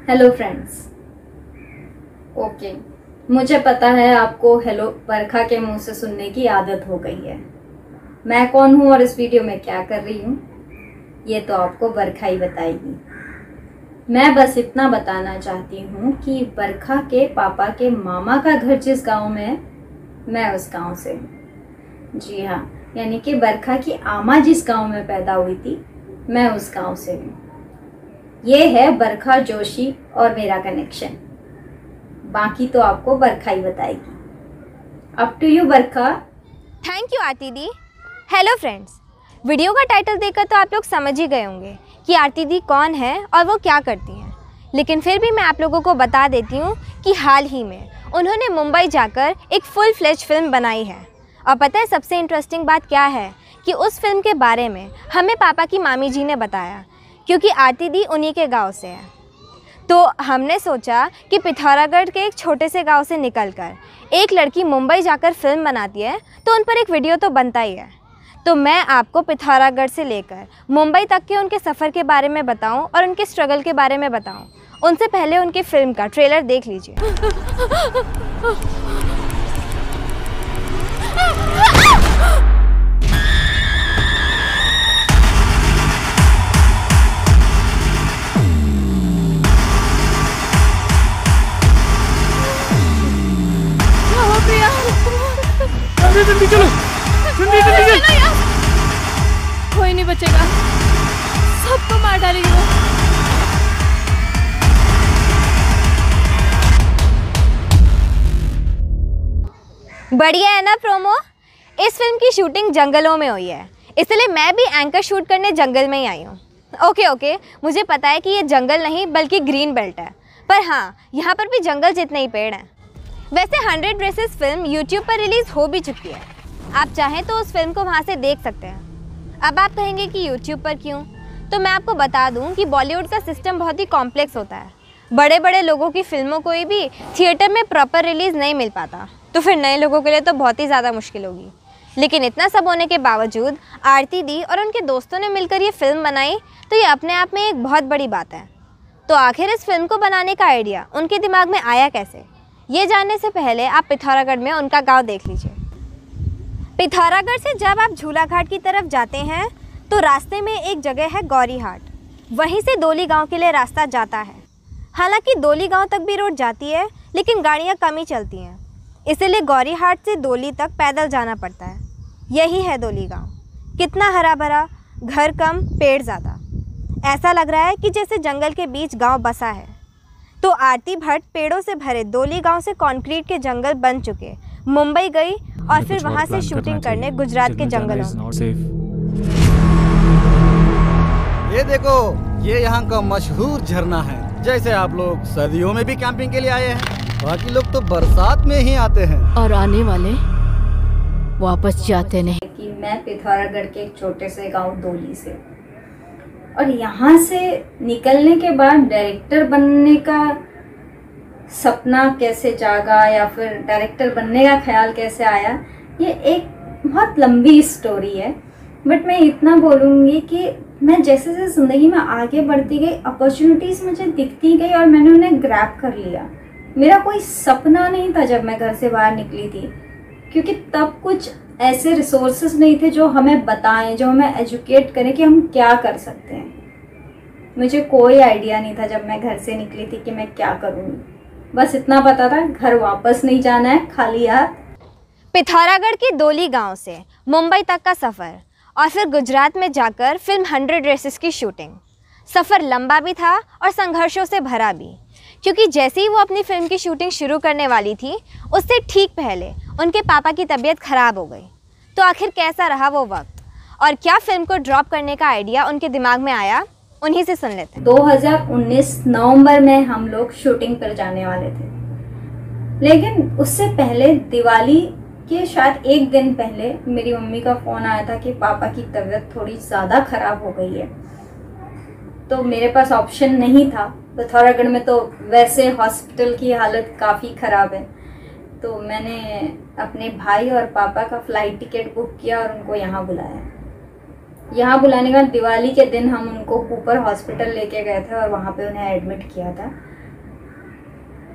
Hello friends. Okay, मुझे पता है आपको हेलो बरखा के मुंह से सुनने की आदत हो गई है। मैं कौन हूँ और इस वीडियो में क्या कर रही हूँ ये तो आपको बरखा ही बताएगी। मैं बस इतना बताना चाहती हूँ कि बरखा के पापा के मामा का घर जिस गांव में है, मैं उस गांव से हूँ। जी हाँ, यानी कि बरखा की आमा जिस गांव में पैदा हुई थी, मैं उस गांव से हूँ। ये है बरखा जोशी और मेरा कनेक्शन। बाकी तो आपको बरखा ही बताएगी। Up to you Barkha. Thank you Aarti di. Hello friends, video का टाइटल देखकर तो आप लोग समझ ही गए होंगे कि आरती दी कौन है और वो क्या करती हैं। लेकिन फिर भी मैं आप लोगों को बता देती हूँ कि हाल ही में उन्होंने मुंबई जाकर एक फुल फ्लेज फिल्म बनाई है। और पता है सबसे इंटरेस्टिंग बात क्या है कि उस फिल्म के बारे में हमें पापा की मामी जी ने बताया, क्योंकि आरती दी उन्हीं के गांव से है। तो हमने सोचा कि पिथौरागढ़ के एक छोटे से गांव से निकलकर एक लड़की मुंबई जाकर फिल्म बनाती है तो उन पर एक वीडियो तो बनता ही है। तो मैं आपको पिथौरागढ़ से लेकर मुंबई तक के उनके सफ़र के बारे में बताऊं और उनके स्ट्रगल के बारे में बताऊं, उनसे पहले उनकी फिल्म का ट्रेलर देख लीजिए। जल्दी चलो, जल्दी चलो यार, कोई नहीं बचेगा, सबको मार डालेगी वो। बढ़िया है ना प्रोमो। इस फिल्म की शूटिंग जंगलों में हुई है, इसलिए मैं भी एंकर शूट करने जंगल में ही आई हूँ। ओके, मुझे पता है कि ये जंगल नहीं बल्कि ग्रीन बेल्ट है, पर हाँ, यहाँ पर भी जंगल जितने ही पेड़ हैं। वैसे 100 ड्रेसेस फिल्म यूट्यूब पर रिलीज़ हो भी चुकी है, आप चाहें तो उस फिल्म को वहाँ से देख सकते हैं। अब आप कहेंगे कि यूट्यूब पर क्यों, तो मैं आपको बता दूँ कि बॉलीवुड का सिस्टम बहुत ही कॉम्प्लेक्स होता है। बड़े बड़े लोगों की फिल्मों को भी थिएटर में प्रॉपर रिलीज़ नहीं मिल पाता, तो फिर नए लोगों के लिए तो बहुत ही ज़्यादा मुश्किल होगी। लेकिन इतना सब होने के बावजूद आरती दी और उनके दोस्तों ने मिलकर ये फिल्म बनाई, तो ये अपने आप में एक बहुत बड़ी बात है। तो आखिर इस फिल्म को बनाने का आइडिया उनके दिमाग में आया कैसे, ये जानने से पहले आप पिथौरागढ़ में उनका गांव देख लीजिए। पिथौरागढ़ से जब आप झूला घाट की तरफ जाते हैं तो रास्ते में एक जगह है गौरी हाट, वहीं से दोली गांव के लिए रास्ता जाता है। हालांकि दोली गांव तक भी रोड जाती है, लेकिन गाड़ियां कम ही चलती हैं, इसलिए गौरी हाट से दोली तक पैदल जाना पड़ता है। यही है दोली गाँव। कितना हरा भरा, घर कम पेड़ ज़्यादा, ऐसा लग रहा है कि जैसे जंगल के बीच गाँव बसा है। तो आरती भट्ट पेड़ों से भरे दोली गांव से कंक्रीट के जंगल बन चुके मुंबई गई और फिर वहां से शूटिंग करने गुजरात के जंगलों में। ये देखो, ये यहाँ का मशहूर झरना है। जैसे आप लोग सर्दियों में भी कैंपिंग के लिए आए हैं, बाकी लोग तो बरसात में ही आते हैं और आने वाले वापस जाते नहीं। कि मैं पिथौरागढ़ के एक छोटे से गांव दोली से, और यहाँ से निकलने के बाद डायरेक्टर बनने का सपना कैसे जागा या फिर डायरेक्टर बनने का ख्याल कैसे आया, ये एक बहुत लंबी स्टोरी है। बट मैं इतना बोलूँगी कि मैं जैसे जैसे ज़िंदगी में आगे बढ़ती गई, अपॉर्चुनिटीज़ मुझे दिखती गई और मैंने उन्हें ग्रैब कर लिया। मेरा कोई सपना नहीं था जब मैं घर से बाहर निकली थी, क्योंकि तब कुछ ऐसे रिसोर्सेज नहीं थे जो हमें बताएं, जो हमें एजुकेट करें कि हम क्या कर सकते हैं। मुझे कोई आइडिया नहीं था जब मैं घर से निकली थी कि मैं क्या करूँगी। बस इतना पता था घर वापस नहीं जाना है खाली हाथ। पिथौरागढ़ के दोली गांव से मुंबई तक का सफ़र और फिर गुजरात में जाकर फिल्म 100 ड्रेसेस की शूटिंग। सफ़र लंबा भी था और संघर्षों से भरा भी, क्योंकि जैसे ही वो अपनी फिल्म की शूटिंग शुरू करने वाली थी, उससे ठीक पहले उनके पापा की तबीयत ख़राब हो गई। तो आखिर कैसा रहा वो वक्त और क्या फिल्म को ड्रॉप करने का आइडिया उनके दिमाग में आया, उन्हीं से सुन लेते हैं। 2019 नवंबर में हम लोग शूटिंग पर जाने वाले थे, लेकिन उससे पहले दिवाली के शायद एक दिन पहले मेरी मम्मी का फ़ोन आया था कि पापा की तबीयत थोड़ी ज़्यादा ख़राब हो गई है। तो मेरे पास ऑप्शन नहीं था। पिथौरागढ़ में तो वैसे हॉस्पिटल की हालत काफ़ी ख़राब है, तो मैंने अपने भाई और पापा का फ़्लाइट टिकट बुक किया और उनको यहाँ बुलाया। यहाँ बुलाने के बाद दिवाली के दिन हम उनको ऊपर हॉस्पिटल लेके गए थे और वहाँ पे उन्हें एडमिट किया था।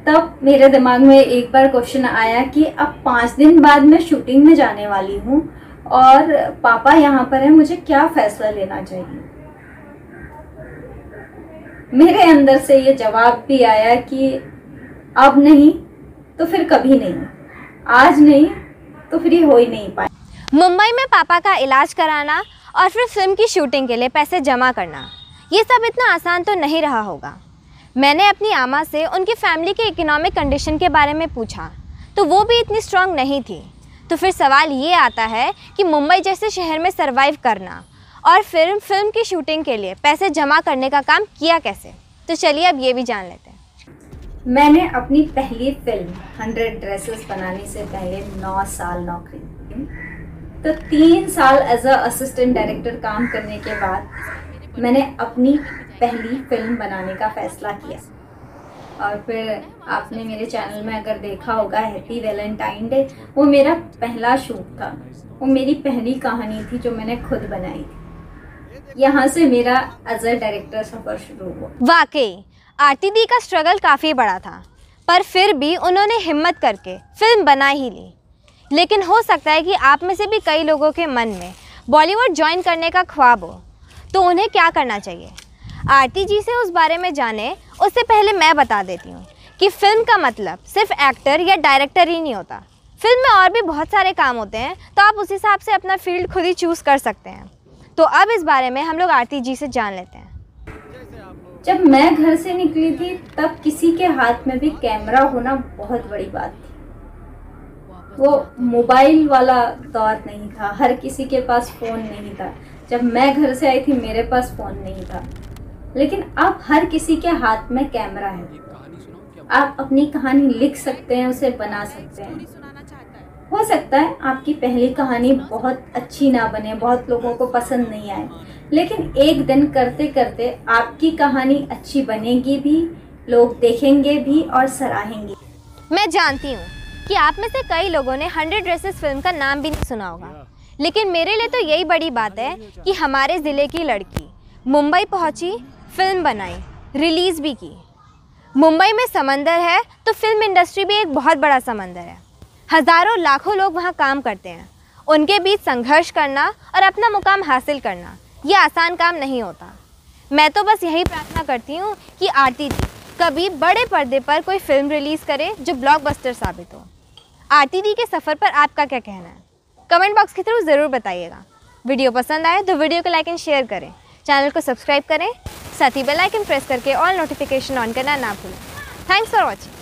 तब मेरे दिमाग में एक बार क्वेश्चन आया कि अब 5 दिन बाद मैं शूटिंग में जाने वाली हूँ और पापा यहाँ पर है, मुझे क्या फैसला लेना चाहिए। मेरे अंदर से ये जवाब भी आया कि अब नहीं तो फिर कभी नहीं, आज नहीं तो फिर ये हो ही नहीं पाए। मुंबई में पापा का इलाज कराना और फिर फिल्म की शूटिंग के लिए पैसे जमा करना, ये सब इतना आसान तो नहीं रहा होगा। मैंने अपनी आमा से उनकी फैमिली के इकोनॉमिक कंडीशन के बारे में पूछा तो वो भी इतनी स्ट्रांग नहीं थी। तो फिर सवाल ये आता है कि मुंबई जैसे शहर में सरवाइव करना और फिर फिल्म की शूटिंग के लिए पैसे जमा करने का काम किया कैसे। तो चलिए अब ये भी जान लेते हैं। मैंने अपनी पहली फिल्म 100 ड्रेसेस बनाने से पहले 9 साल नौकरी की। तो 3 साल एज अ असिस्टेंट डायरेक्टर काम करने के बाद मैंने अपनी पहली फिल्म बनाने का फैसला किया। और फिर आपने मेरे चैनल में अगर देखा होगा हैप्पी वैलेंटाइन डे, वो मेरा पहला शूट था, वो मेरी पहली कहानी थी जो मैंने खुद बनाई थी। यहाँ से मेरा एज अ डायरेक्टर सफ़र शुरू हुआ। वाकई आरती दी का स्ट्रगल काफ़ी बड़ा था, पर फिर भी उन्होंने हिम्मत करके फिल्म बना ही ली। लेकिन हो सकता है कि आप में से भी कई लोगों के मन में बॉलीवुड ज्वाइन करने का ख्वाब हो, तो उन्हें क्या करना चाहिए। आरती जी से उस बारे में जाने उससे पहले मैं बता देती हूँ कि फ़िल्म का मतलब सिर्फ एक्टर या डायरेक्टर ही नहीं होता। फिल्म में और भी बहुत सारे काम होते हैं, तो आप उस हिसाब से अपना फील्ड खुद ही चूज़ कर सकते हैं। तो अब इस बारे में हम लोग आरती जी से जान लेते हैं। जब मैं घर से निकली थी तब किसी के हाथ में भी कैमरा होना बहुत बड़ी बात थी। वो मोबाइल वाला दौर नहीं था, हर किसी के पास फ़ोन नहीं था। जब मैं घर से आई थी मेरे पास फ़ोन नहीं था, लेकिन अब हर किसी के हाथ में कैमरा है। आप अपनी कहानी लिख सकते हैं, उसे बना सकते हैं। हो सकता है आपकी पहली कहानी बहुत अच्छी ना बने, बहुत लोगों को पसंद नहीं आए, लेकिन एक दिन करते करते आपकी कहानी अच्छी बनेगी भी, लोग देखेंगे भी और सराहेंगे। मैं जानती हूँ कि आप में से कई लोगों ने 100 ड्रेसेस फिल्म का नाम भी नहीं सुना होगा, लेकिन मेरे लिए तो यही बड़ी बात है कि हमारे ज़िले की लड़की मुंबई पहुँची, फिल्म बनाई, रिलीज़ भी की। मुंबई में समंदर है तो फिल्म इंडस्ट्री भी एक बहुत बड़ा समंदर है। हज़ारों लाखों लोग वहाँ काम करते हैं। उनके बीच संघर्ष करना और अपना मुकाम हासिल करना ये आसान काम नहीं होता। मैं तो बस यही प्रार्थना करती हूँ कि आरती जी कभी बड़े पर्दे पर कोई फिल्म रिलीज़ करे जो ब्लॉकबस्टर साबित हो। आरती दी के सफ़र पर आपका क्या कहना है, कमेंट बॉक्स के थ्रू ज़रूर बताइएगा। वीडियो पसंद आए तो वीडियो को लाइक एंड शेयर करें, चैनल को सब्सक्राइब करें, साथ ही बेल आइकन प्रेस करके ऑल नोटिफिकेशन ऑन करना ना भूलें। Thanks for watching.